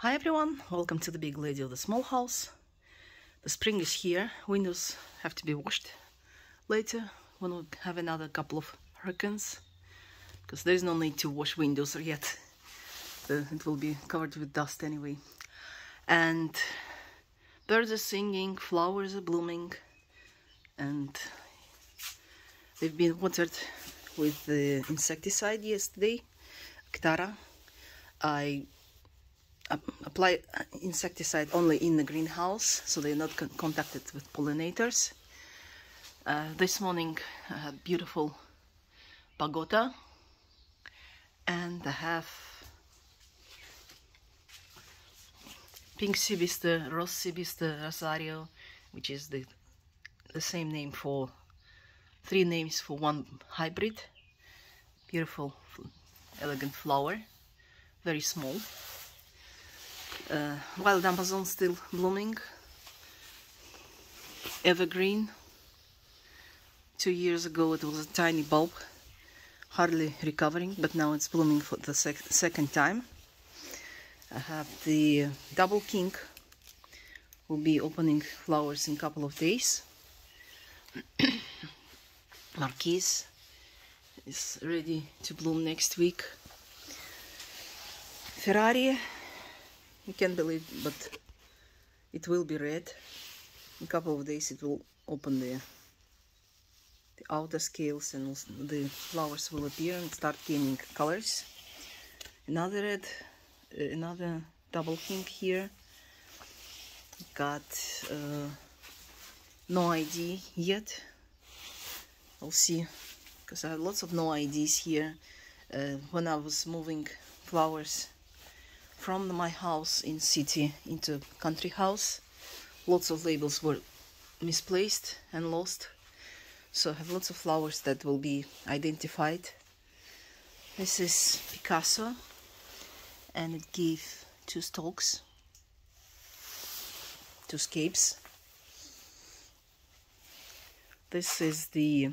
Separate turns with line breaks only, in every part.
Hi everyone, welcome to the big lady of the small house. The spring is here. Windows have to be washed later when we have another couple of hurricanes, because there is no need to wash windows yet. It will be covered with dust anyway. And birds are singing, flowers are blooming, and they've been watered with the insecticide yesterday, Ktara. I apply insecticide only in the greenhouse, so they're not contacted with pollinators. This morning I had beautiful pagoda, and I have pink Seedlings, rose Seedlings Rosario, which is the same name for three names for one hybrid. Beautiful, elegant flower, very small. Wild Amazon still blooming. Evergreen. 2 years ago it was a tiny bulb, hardly recovering, but now it's blooming for the second time. I have the double kink, will be opening flowers in a couple of days. Marquise is ready to bloom next week. Ferrari, you can't believe, but it will be red. In a couple of days it will open the outer scales, and the flowers will appear and start gaining colors. Another red, another double kink here. Got no ID yet. I'll see, because I have lots of no IDs here. When I was moving flowers from my house in city into country house, lots of labels were misplaced and lost, so I have lots of flowers that will be identified. This is Picasso, and it gave two stalks, two scapes. This is the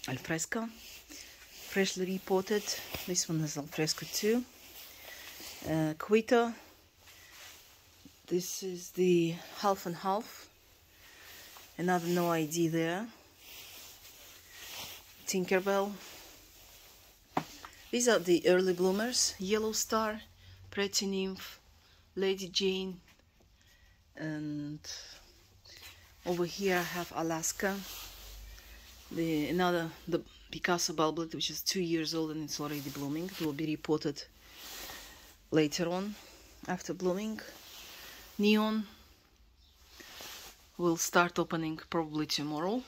alfresco, freshly repotted. This one is alfresco too. Quito, this is the half and half, another no ID there. Tinkerbell, these are the early bloomers: Yellow Star, Pretty Nymph, Lady Jane, and over here I have Alaska, the Picasso bulblet, which is 2 years old and it's already blooming. It will be repotted later on after blooming. Neon will start opening probably tomorrow.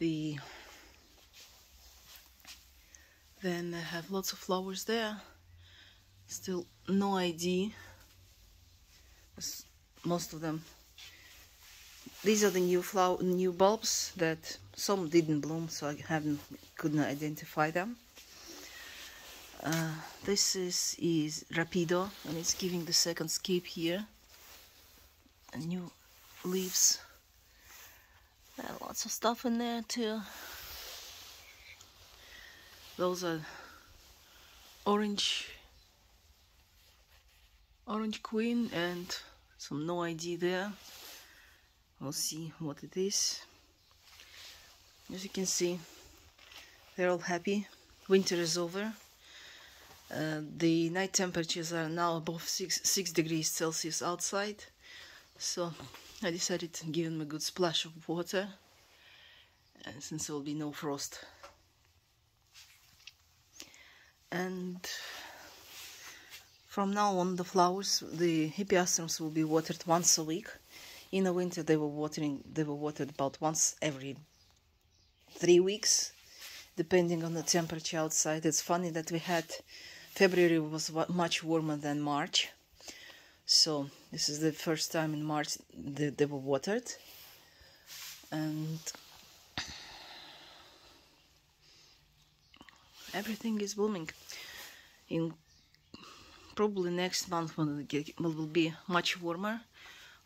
Then I have lots of flowers there. Still no ID. Most of them. These are the new bulbs that some didn't bloom, so I couldn't identify them. This is Rapido, and it's giving the second scape here. And new leaves. Lots of stuff in there too. Those are orange queen, and some no ID there. We'll see what it is. As you can see, they're all happy. Winter is over. The night temperatures are now above 6 degrees Celsius outside, so I decided to give them a good splash of water, and since there will be no frost. And from now on, the flowers, the hippeastrums, will be watered once a week. In the winter they were watered about once every 3 weeks, depending on the temperature outside. It's funny that we had February was much warmer than March, so this is the first time in March they were watered. And everything is blooming. In probably next month, when it will be much warmer,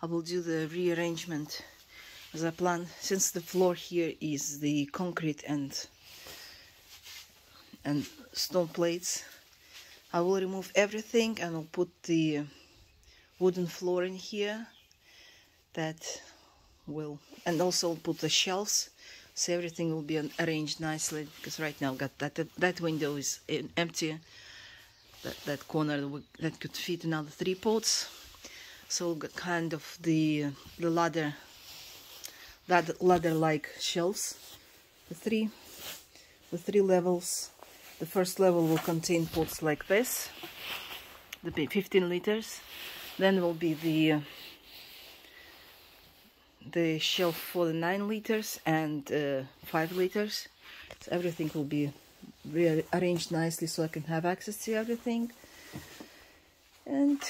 I will do the rearrangement as I plan, since the floor here is the concrete and stone plates. I will remove everything and I'll put the wooden floor in here. That will, and also I'll put the shelves, so everything will be arranged nicely, because right now I've got that window is empty. That corner that could fit another 3 pots. So we've got kind of the ladder like shelves, the three levels. The first level will contain pots like this, the 15 liters. Then will be the shelf for the 9 liters and 5 liters. So everything will be rearranged nicely so I can have access to everything. And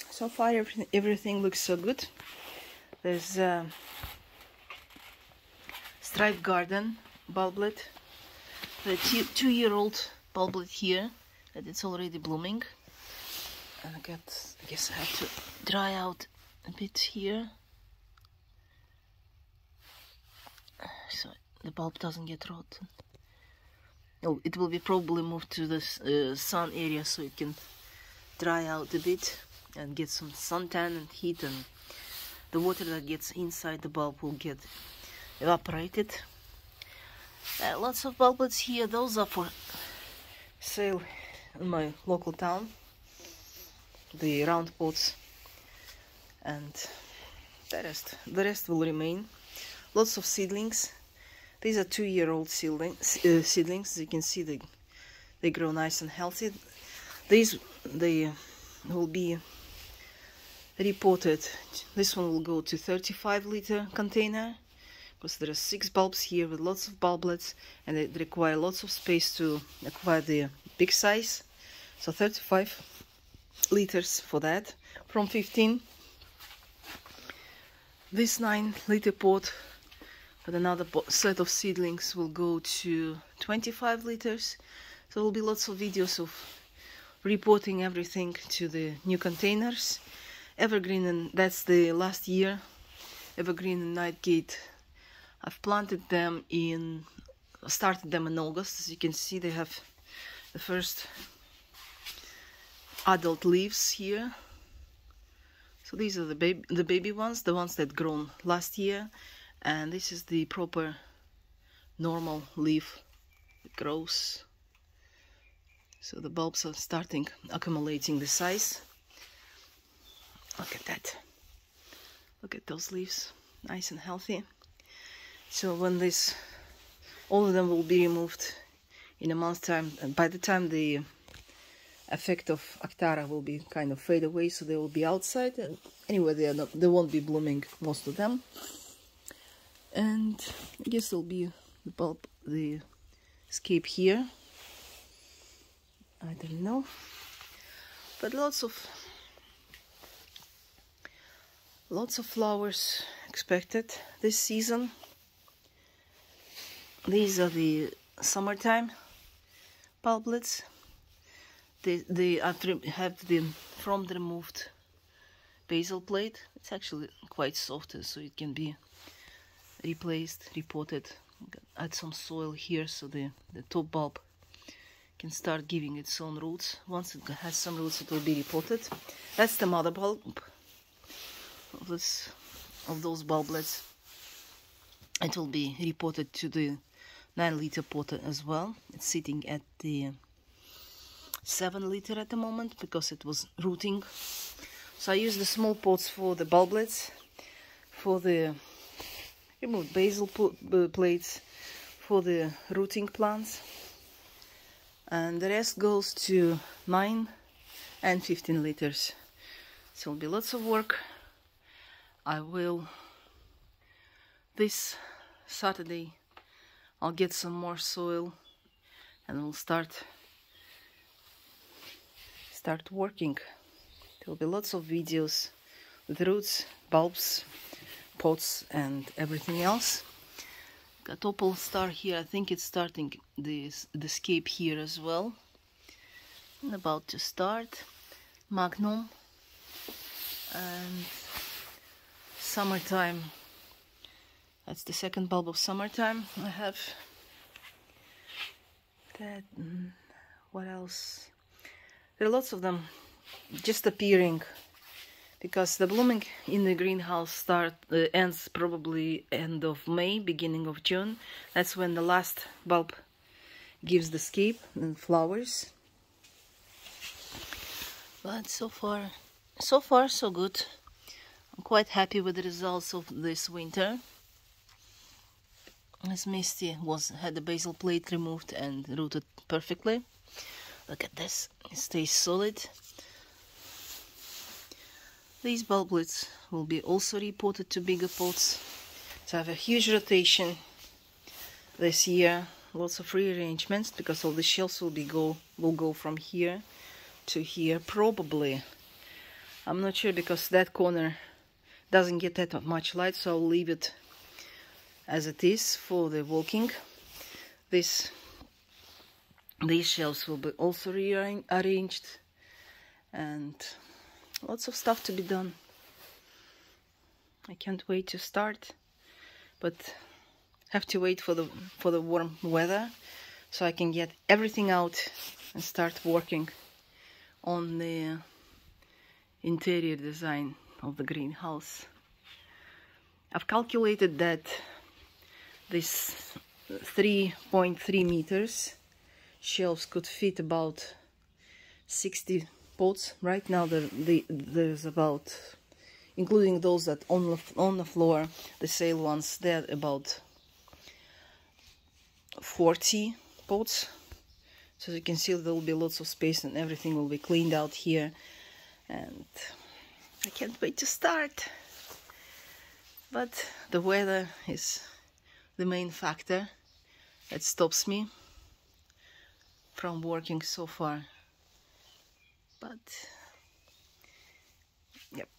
so far everything looks so good. There's a striped garden bulblet, the 2-year-old bulblet here that it's already blooming. And I guess I have to dry out a bit here so the bulb doesn't get rotten. Oh, it will be probably moved to the sun area so it can dry out a bit and get some suntan and heat, and the water that gets inside the bulb will get evaporated. Lots of bulblets here. Those are for sale in my local town, the round pots, and the rest will remain. Lots of seedlings. These are 2-year-old seedlings. As you can see, they grow nice and healthy. They will be repotted. This one will go to 35-liter container, because there are 6 bulbs here with lots of bulblets, and they require lots of space to acquire the big size. So 35 liters for that from 15. This 9-liter pot with another set of seedlings will go to 25 liters. So there will be lots of videos of repotting everything to the new containers. Evergreen, and that's the last year. Evergreen and Nightgate, I've planted them started them in August. As you can see, they have the first adult leaves here. So these are the baby ones, the ones that grown last year, and this is the proper normal leaf that grows. So the bulbs are starting accumulating the size. Look at that. Look at those leaves, nice and healthy. So when all of them will be removed in a month's time, and by the time the effect of Actara will be kind of fade away, so they will be outside. And anyway, they won't be blooming, most of them. And I guess there'll be the escape here. I don't know, but lots of flowers expected this season. These are the summertime bulblets. I have them from the removed basil plate. It's actually quite soft, so it can be replaced, repotted. Add some soil here so the top bulb can start giving its own roots. Once it has some roots, it will be repotted. That's the mother bulb of those bulblets. It will be repotted to the 9-liter pot as well. It's sitting at the 7-liter at the moment because it was rooting. So I use the small pots for the bulblets, for the removed basil plates, for the rooting plants, and the rest goes to 9 and 15 liters. So it'll be lots of work. This Saturday I'll get some more soil and we'll start working. There'll be lots of videos with roots, bulbs, pots and everything else. Got opal star here. I think it's starting the scape here as well. And about to start. Magnum and summertime. That's the second bulb of summertime. I have that What else? There are lots of them just appearing, because the blooming in the greenhouse ends probably end of May, beginning of June. That's when the last bulb gives the scape and flowers. But so far so good. I'm quite happy with the results of this winter. This Misty had the basil plate removed and rooted perfectly. Look at this, it stays solid. These bulblets will be also repotted to bigger pots. So I have a huge rotation this year. Lots of rearrangements, because all the shelves will go from here to here probably. I'm not sure, because that corner doesn't get that much light, so I'll leave it as it is for the walking. These shelves will be also rearranged, and lots of stuff to be done. I can't wait to start, but have to wait for the warm weather so I can get everything out and start working on the interior design of the greenhouse. I've calculated that this 3.3 meters shelves could fit about 60 pots. Right now there's about, including those that on the floor, the sale ones, they're about 40 pots. So you can see there will be lots of space and everything will be cleaned out here, and I can't wait to start. But the weather is the main factor that stops me from working so far. But yep,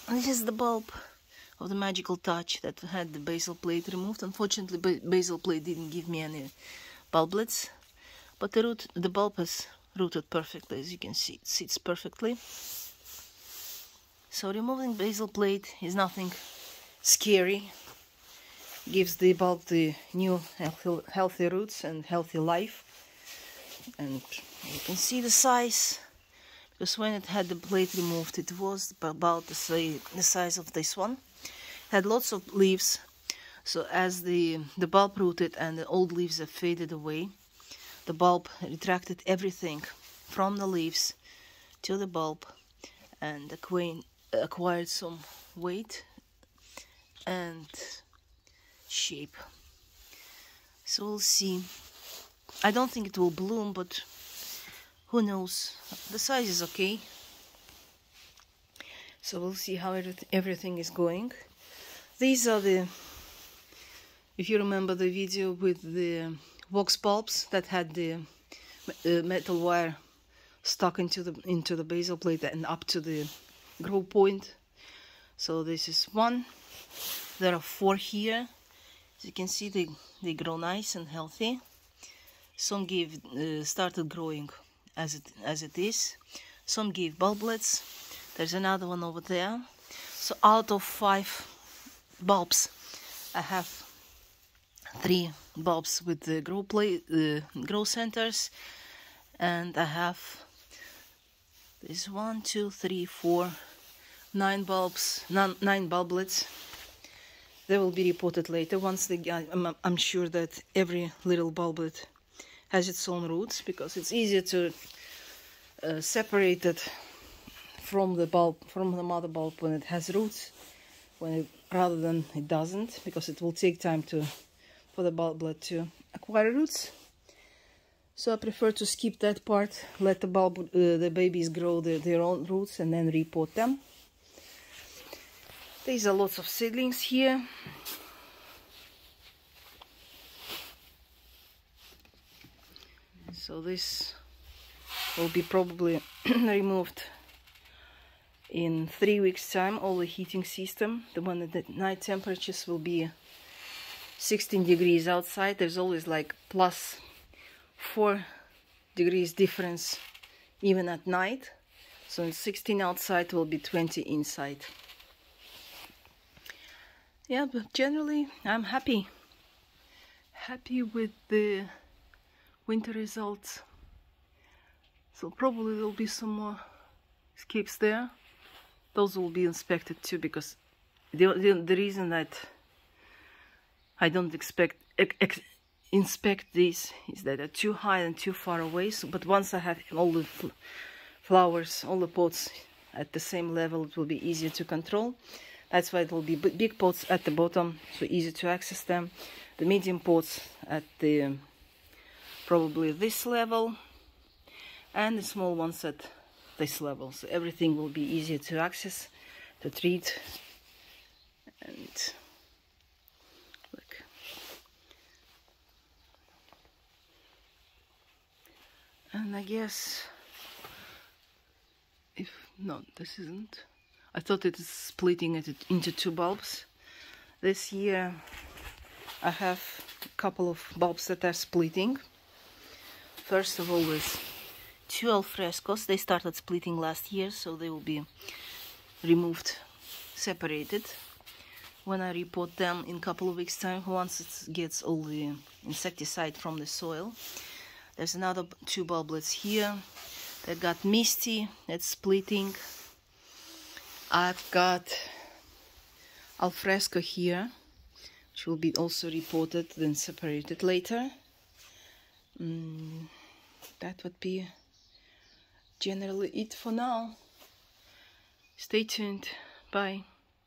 this is the bulb of the magical touch that had the basil plate removed. Unfortunately, basil plate didn't give me any bulblets, but the bulb has rooted perfectly. As you can see, it sits perfectly. So removing basil plate is nothing scary. Gives the bulb the new healthy roots and healthy life. And you can see the size, because when it had the plate removed, it was about the size of this one. Had lots of leaves, so as the bulb rooted and the old leaves have faded away, the bulb retracted everything from the leaves to the bulb and acquired some weight and shape. So we'll see. I don't think it will bloom, but who knows. The size is okay. So we'll see how everything is going. These are the, if you remember the video with the wax bulbs that had the metal wire stuck into the basil plate and up to the grow point. So this is one. There are 4 here. As you can see, they grow nice and healthy. Some started growing as it is. Some gave bulblets. There's another one over there. So out of 5 bulbs, I have 3 bulbs with the grow centers, and I have this 1, 2, 3, 4, 9 bulbs, 9 bulblets. They will be reported later once I'm sure that every little bulblet has its own roots, because it's easier to separate it from the mother bulb when it has roots, rather than it doesn't, because it will take time for the bulblet to acquire roots. So I prefer to skip that part, let the babies grow their own roots and then repot them. These are lots of seedlings here. So this will be probably removed in 3 weeks time. All the heating system, the one at the night temperatures will be 16 degrees outside. There's always like plus 4 degrees difference even at night. So in 16 outside will be 20 inside. Yeah, but generally I'm happy with the winter results. So probably there'll be some more escapes there. Those will be inspected too, because the reason that I don't inspect these is that they're too high and too far away. So, but once I have all the flowers, all the pots at the same level, it will be easier to control. That's why it will be big pots at the bottom, so easy to access them. The medium pots at the probably this level, and the small ones at this level. So everything will be easier to access, to treat, and look. And I guess, if no, this isn't. I thought it is splitting it into two bulbs. This year I have a couple of bulbs that are splitting. First of all is two alfrescos. They started splitting last year, so they will be removed, separated. When I repot them in a couple of weeks time, once it gets all the insecticide from the soil. There's another two bulblets here that got misty, that's splitting. I've got alfresco here, which will be also repotted, then separated later. That would be generally it for now. Stay tuned. Bye.